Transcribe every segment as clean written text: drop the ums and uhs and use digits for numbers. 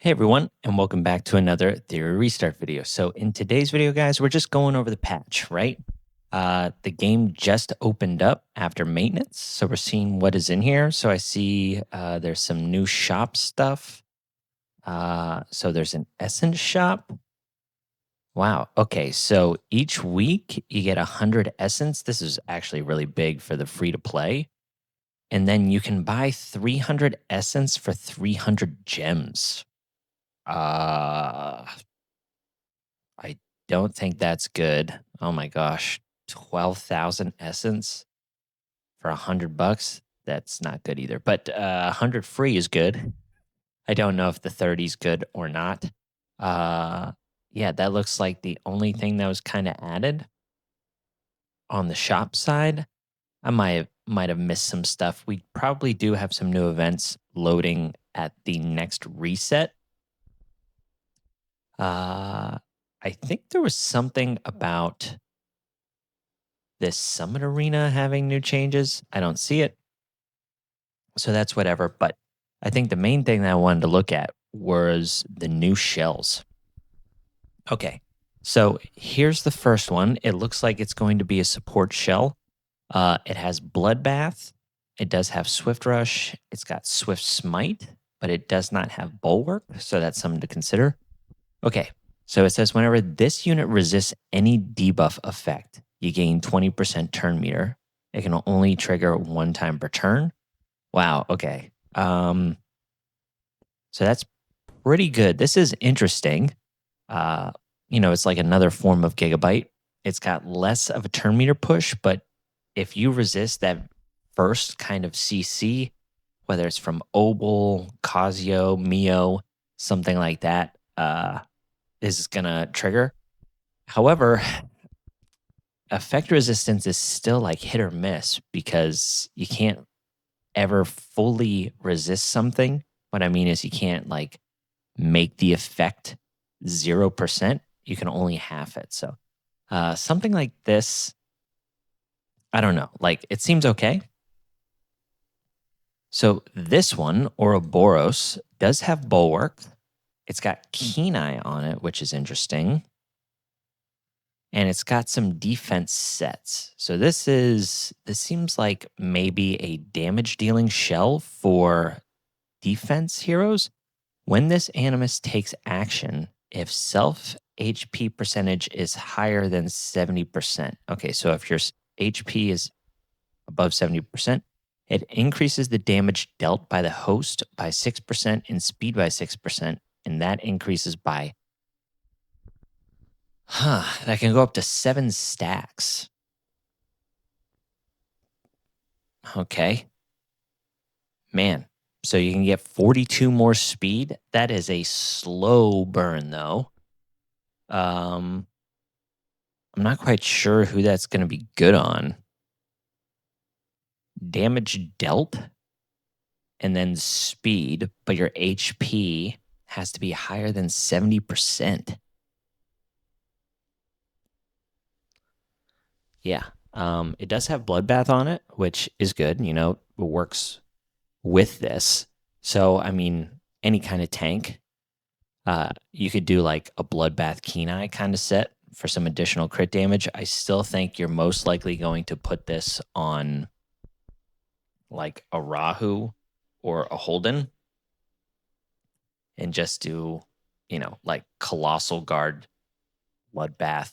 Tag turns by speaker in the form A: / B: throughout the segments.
A: Hey everyone, and welcome back to another Theory Restart video. So in today's video, guys, we're just going over the patch, right? The game just opened up after maintenance, so we're seeing what is in here. So I see there's some new shop stuff. So there's an essence shop. Wow. Okay, so each week you get 100 essence. This is actually really big for the free to play. And then you can buy 300 essence for 300 gems. Uh, I don't think that's good. Oh my gosh. 12,000 essence for $100. That's not good either. But 100 free is good. I don't know if the 30 is good or not. Uh, yeah, that looks like the only thing that was kind of added on the shop side. I might have missed some stuff. We probably do have some new events loading at the next reset. I think there was something about this Summit Arena having new changes. I don't see it. So that's whatever. But I think the main thing that I wanted to look at was the new shells. Okay. So here's the first one. It looks like it's going to be a support shell. It has Bloodbath. It does have Swift Rush. It's got Swift Smite, but it does not have Bulwark. So that's something to consider. Okay. So it says whenever this unit resists any debuff effect, you gain 20% turn meter. It can only trigger one time per turn. Wow. Okay. So that's pretty good. This is interesting. It's like another form of Gigabyte. It's got less of a turn meter push, but if you resist that first kind of CC, whether it's from Obel, Casio, Mio, something like that, is gonna trigger. However, effect resistance is still like hit or miss because you can't ever fully resist something. What I mean is you can't like make the effect 0%. You can only half it. So something like this, I don't know. Like it seems okay. So this one, Ouroboros, does have Bulwark. It's got Keen Eye on it, which is interesting. And it's got some defense sets. So this seems like maybe a damage dealing shell for defense heroes. When this animus takes action, if self HP percentage is higher than 70%. Okay, so if your HP is above 70%, it increases the damage dealt by the host by 6% and speed by 6%, and that increases by that can go up to 7 stacks. Okay. Man. So you can get 42 more speed. That is a slow burn, though. I'm not quite sure who that's going to be good on. Damage dealt and then speed, but your HP has to be higher than 70%. Yeah. It does have Bloodbath on it, which is good. It works with this. So, I mean, any kind of tank, you could do like a Bloodbath Keen Eye kind of set for some additional crit damage. I still think you're most likely going to put this on like a Rahu or a Holden and just do, like Colossal Guard, Bloodbath,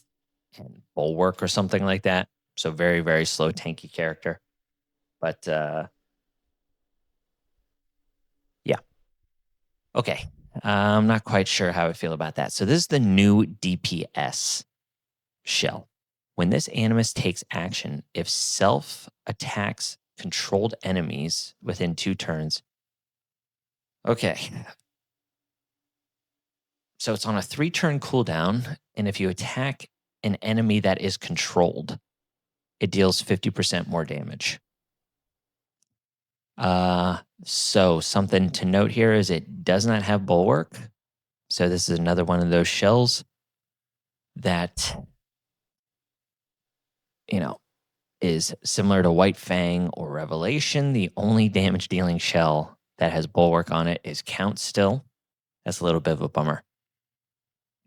A: and Bulwark or something like that. So very, very slow tanky character. But yeah. Okay. I'm not quite sure how I feel about that. So this is the new DPS shell. When this animus takes action, if self attacks controlled enemies within 2 turns. Okay. So it's on a 3-turn cooldown, and if you attack an enemy that is controlled, it deals 50% more damage. So something to note here is it does not have Bulwark. So this is another one of those shells that, is similar to White Fang or Revelation. The only damage dealing shell that has Bulwark on it is Count still. That's a little bit of a bummer.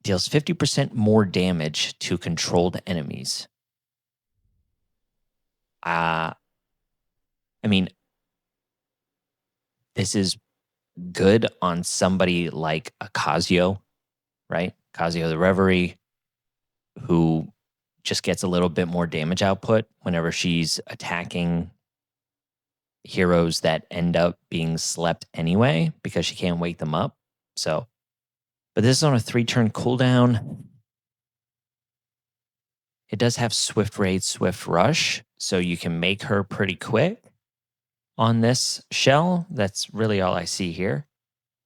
A: Deals 50% more damage to controlled enemies. I mean, this is good on somebody like a Casio, right? Casio the Reverie, who just gets a little bit more damage output whenever she's attacking heroes that end up being slept anyway because she can't wake them up. So, but this is on a 3-turn cooldown. It does have Swift Raid, Swift Rush, so you can make her pretty quick on this shell. That's really all I see here.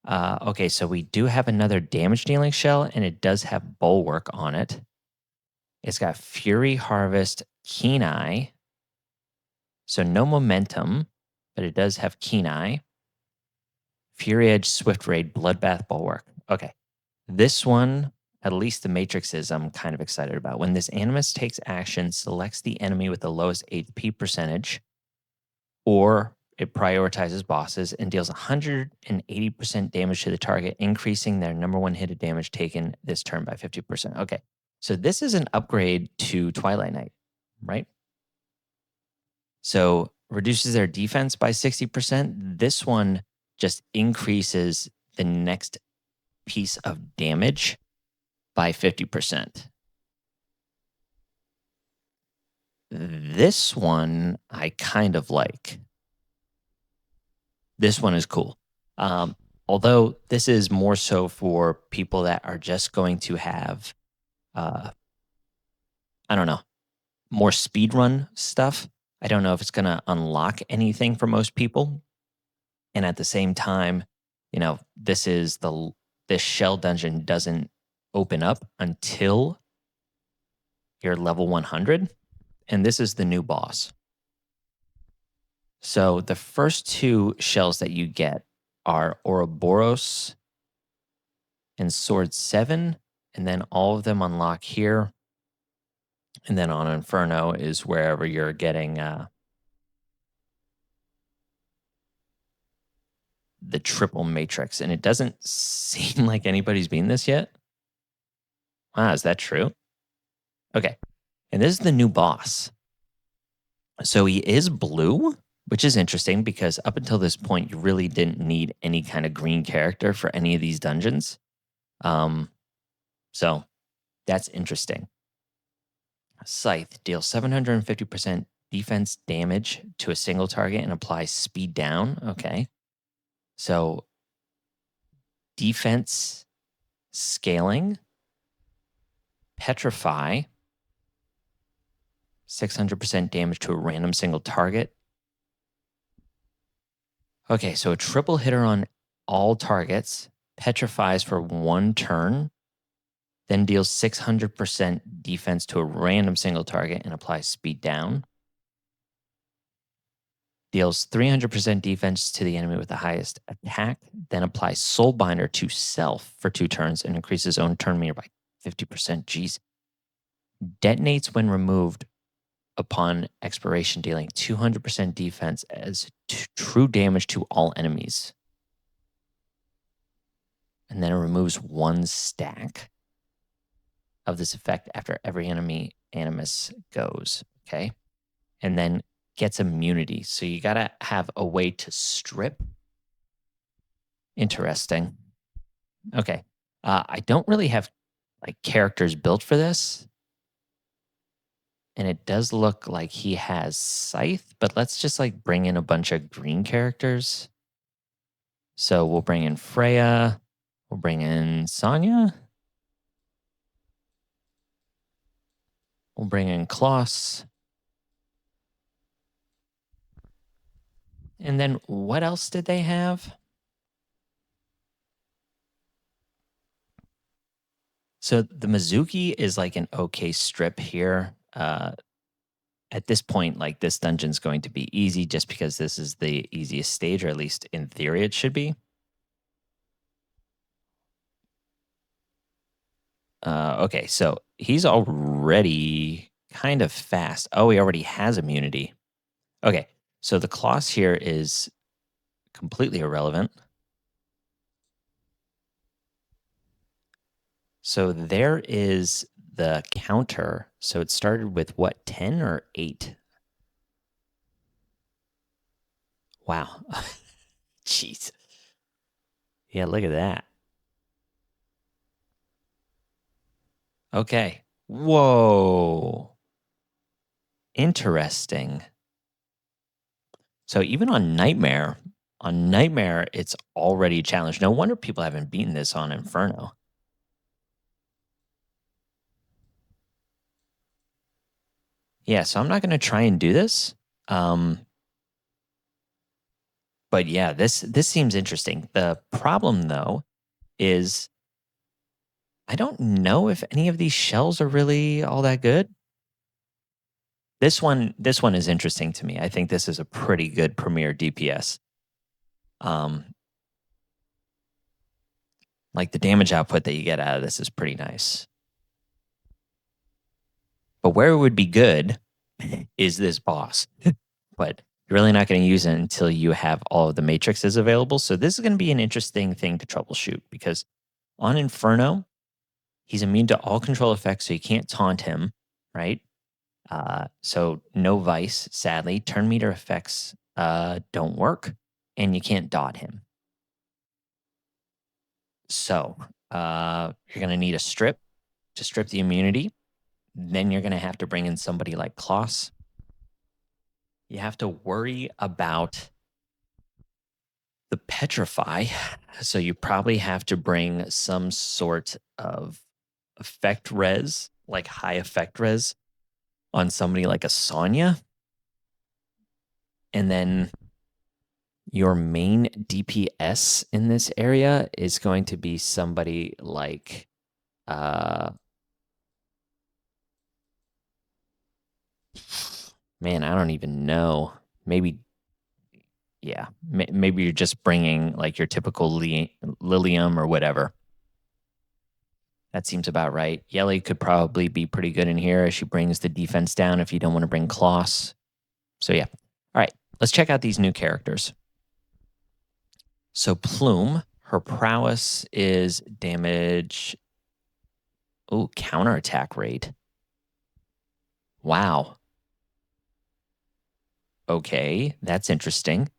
A: Okay, so we do have another damage dealing shell, and it does have Bulwark on it. It's got Fury Harvest, Keen Eye, so no momentum, but it does have Keen Eye. Fury Edge, Swift Raid, Bloodbath, Bulwark. Okay, this one, at least the matrices, I'm kind of excited about. When this Animus takes action, selects the enemy with the lowest HP percentage, or it prioritizes bosses and deals 180% damage to the target, increasing their number one hit of damage taken this turn by 50%. Okay, so this is an upgrade to Twilight Knight, right? So reduces their defense by 60%. This one just increases the next piece of damage by 50%. This one I kind of like. This one is cool. Although this is more so for people that are just going to have, I don't know, more speedrun stuff. I don't know if it's going to unlock anything for most people. And at the same time, this shell dungeon doesn't open up until you're level 100. And this is the new boss. So the first 2 shells that you get are Ouroboros and Sword 7, and then all of them unlock here. And then on Inferno is wherever you're getting the triple matrix. And it doesn't seem like anybody's been this yet. Wow, is that true? Okay. And this is the new boss. So he is blue, which is interesting because up until this point, you really didn't need any kind of green character for any of these dungeons. So that's interesting. Scythe deals 750% defense damage to a single target and applies speed down. Okay. So defense scaling, petrify, 600% damage to a random single target. Okay, so a triple hitter on all targets, petrifies for 1 turn, then deals 600% defense to a random single target and applies speed down. Deals 300% defense to the enemy with the highest attack, then applies Soulbinder to self for 2 turns and increases own turn meter by 50%. Jeez. Detonates when removed upon expiration, dealing 200% defense as true damage to all enemies. And then it removes 1 stack of this effect after every enemy animus goes. Okay. And then gets immunity. So you got to have a way to strip. Interesting. Okay. I don't really have characters built for this. And it does look like he has Scythe, but let's just bring in a bunch of green characters. So we'll bring in Freya. We'll bring in Sonya. We'll bring in Klaus. And then what else did they have? So the Mizuki is an okay strip here. At this point, this dungeon's going to be easy just because this is the easiest stage, or at least in theory it should be. Okay, so he's already kind of fast. Oh, he already has immunity. Okay, so the Kloss here is completely irrelevant. So there is the counter. So it started with what, 10 or 8? Wow. Jeez. Yeah, look at that. Okay. Whoa. Interesting. So even on Nightmare, it's already a challenge. No wonder people haven't beaten this on Inferno. Yeah, so I'm not going to try and do this. But yeah, this seems interesting. The problem though is I don't know if any of these shells are really all that good. This one is interesting to me. I think this is a pretty good premier DPS. Um, like the damage output that you get out of this is pretty nice. But where it would be good is this boss. But you're really not going to use it until you have all of the matrices available. So this is going to be an interesting thing to troubleshoot because on Inferno, he's immune to all control effects, so you can't taunt him, right? So no Vice, sadly. Turn meter effects don't work, and you can't dot him. So you're going to need a strip to strip the immunity. Then you're going to have to bring in somebody like Kloss. You have to worry about the Petrify. So you probably have to bring some sort of effect res, like high effect res, on somebody like a Sonya. And then your main DPS in this area is going to be somebody like man, I don't even know. Maybe yeah, maybe you're just bringing like your typical Lilium or whatever. That seems about right. Yelly could probably be pretty good in here as she brings the defense down if you don't want to bring Kloss. So yeah. All right, let's check out these new characters. So Plume, her prowess is damage. Oh, counterattack rate. Wow. Okay, that's interesting.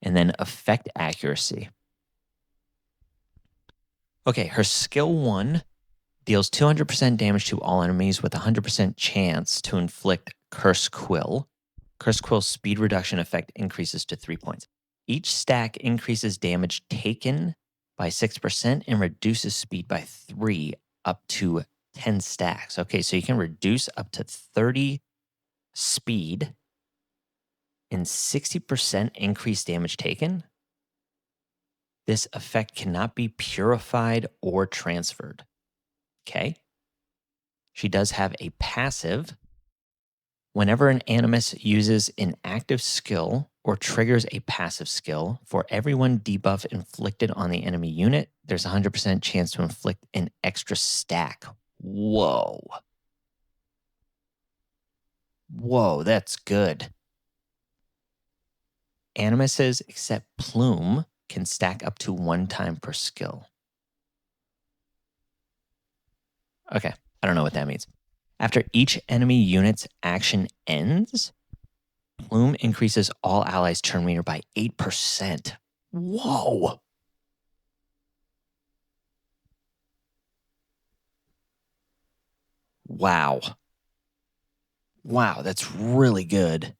A: And then effect accuracy. Okay, her skill 1 deals 200% damage to all enemies with a 100% chance to inflict Curse Quill. Curse Quill's speed reduction effect increases to 3 points. Each stack increases damage taken by 6% and reduces speed by 3 up to 10 stacks. Okay, so you can reduce up to 30 speed and 60% increased damage taken. This effect cannot be purified or transferred. Okay. She does have a passive. Whenever an Animus uses an active skill or triggers a passive skill, for every one debuff inflicted on the enemy unit, there's a 100% chance to inflict an extra stack. Whoa. Whoa, that's good. Animuses, except Plume, can stack up to 1 time per skill. Okay, I don't know what that means. After each enemy unit's action ends, Plume increases all allies' turn meter by 8%. Whoa! Wow. Wow, that's really good.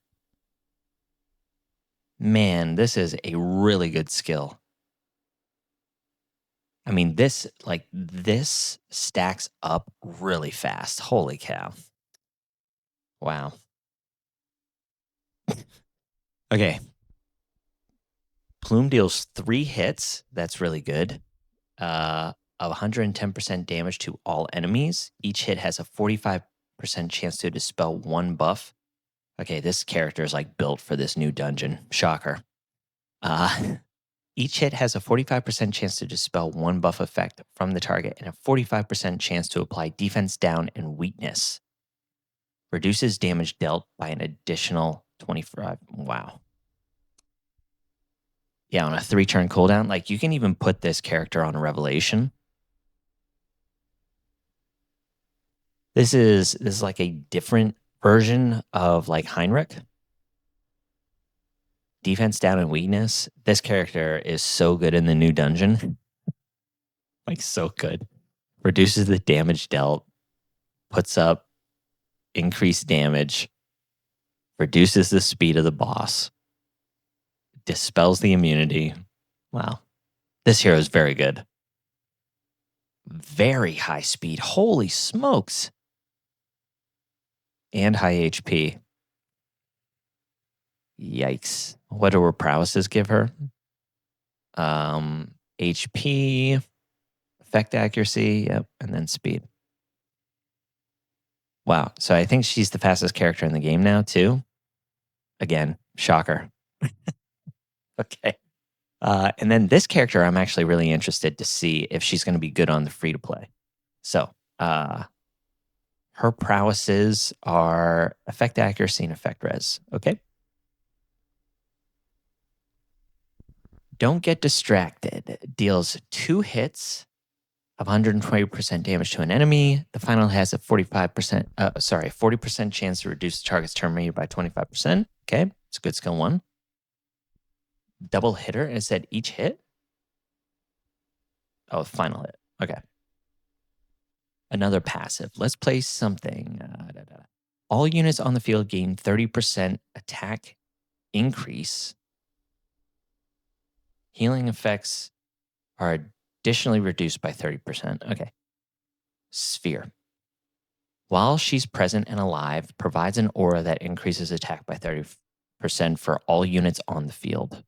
A: Man, this is a really good skill. I mean, this stacks up really fast. Holy cow. Wow. Okay. Plume deals 3 hits. That's really good. Of 110% damage to all enemies. Each hit has a 45% chance to dispel 1 buff. Okay, this character is like built for this new dungeon. Shocker. Each hit has a 45% chance to dispel 1 buff effect from the target and a 45% chance to apply defense down and weakness. Reduces damage dealt by an additional 25. Wow. Yeah, on a 3-turn cooldown, like you can even put this character on a revelation. This is like a different version of like Heinrich. Defense down and weakness. This character is so good in the new dungeon. Like so good. Reduces the damage dealt, puts up increased damage, reduces the speed of the boss, dispels the immunity. Wow. This hero is very good. Very high speed. Holy smokes. And high HP. Yikes. What do her prowesses give her? HP, effect accuracy, yep, and then speed. Wow. So I think she's the fastest character in the game now, too. Again, shocker. Okay. And then this character, I'm actually really interested to see if she's going to be good on the free to play. So, her prowesses are effect accuracy and effect res. Okay. Don't get distracted. Deals 2 hits of 120% damage to an enemy. The final has a 40% chance to reduce the target's turn meter by 25%. Okay. It's a good skill 1. Double hitter. Is that each hit? Oh, final hit. Okay. Another passive. Let's play something. All units on the field gain 30% attack increase. Healing effects are additionally reduced by 30%. Okay. Sphere. While she's present and alive, provides an aura that increases attack by 30% for all units on the field.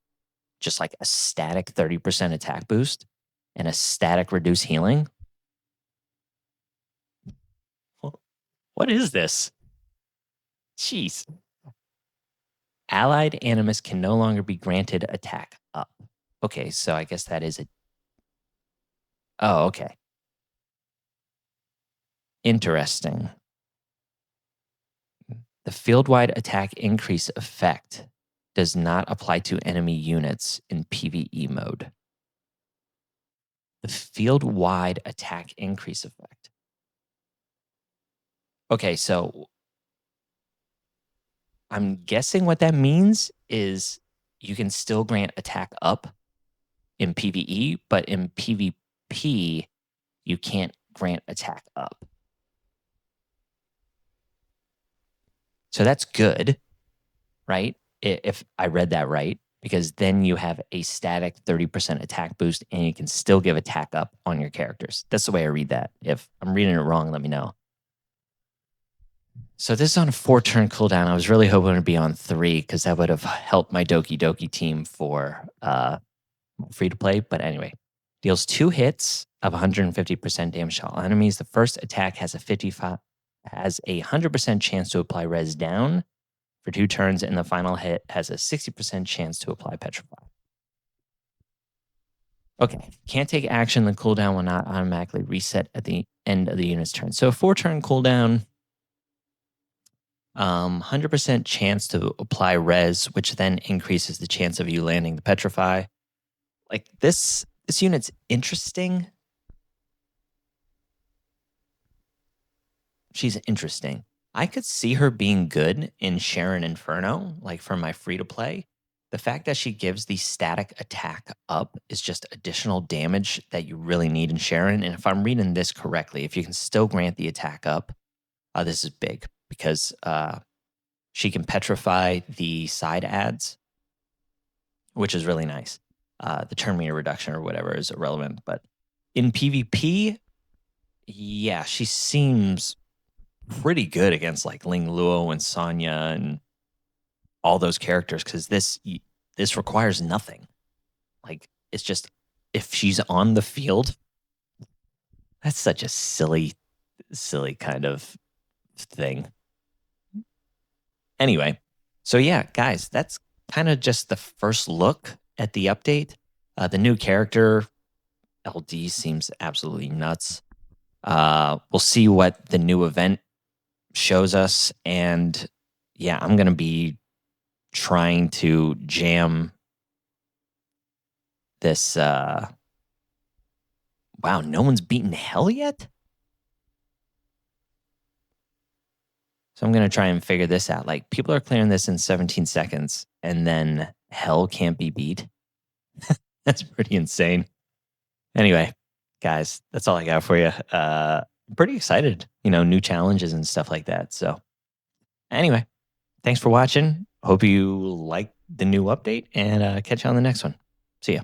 A: Just like a static 30% attack boost and a static reduce healing. What is this? Jeez. Allied animus can no longer be granted attack up. Okay, so I guess that is a... Oh, okay. Interesting. The field-wide attack increase effect does not apply to enemy units in PvE mode. The field-wide attack increase effect. Okay, so I'm guessing what that means is you can still grant attack up in PvE, but in PvP, you can't grant attack up. So that's good, right? If I read that right, because then you have a static 30% attack boost and you can still give attack up on your characters. That's the way I read that. If I'm reading it wrong, let me know. So this is on a 4-turn cooldown. I was really hoping to be on 3 because that would have helped my Doki Doki team for free to play. But anyway, deals 2 hits of 150% damage to all enemies. The first attack has a 100% chance to apply res down for 2 turns, and the final hit has a 60% chance to apply petrify. Okay, can't take action. The cooldown will not automatically reset at the end of the unit's turn. So a 4-turn cooldown. 100% chance to apply res, which then increases the chance of you landing the petrify. Like this unit's interesting. She's interesting. I could see her being good in Sharon Inferno, like for my free to play. The fact that she gives the static attack up is just additional damage that you really need in Sharon. And if I'm reading this correctly, if you can still grant the attack up, this is big because she can petrify the side ads, which is really nice. The turn meter reduction or whatever is irrelevant. But in PvP, yeah, she seems pretty good against like Ling Luo and Sonya and all those characters because this requires nothing. Like it's just if she's on the field, that's such a silly kind of thing. Anyway, so yeah, guys, that's kind of just the first look at the update. The new character, LD, seems absolutely nuts. We'll see what the new event shows us. And yeah, I'm going to be trying to jam this. Wow, no one's beaten hell yet? So I'm going to try and figure this out. Like, people are clearing this in 17 seconds, and then hell can't be beat. That's pretty insane. Anyway, guys, that's all I got for you. I'm pretty excited, new challenges and stuff like that. So, anyway, thanks for watching. Hope you like the new update, and catch you on the next one. See ya.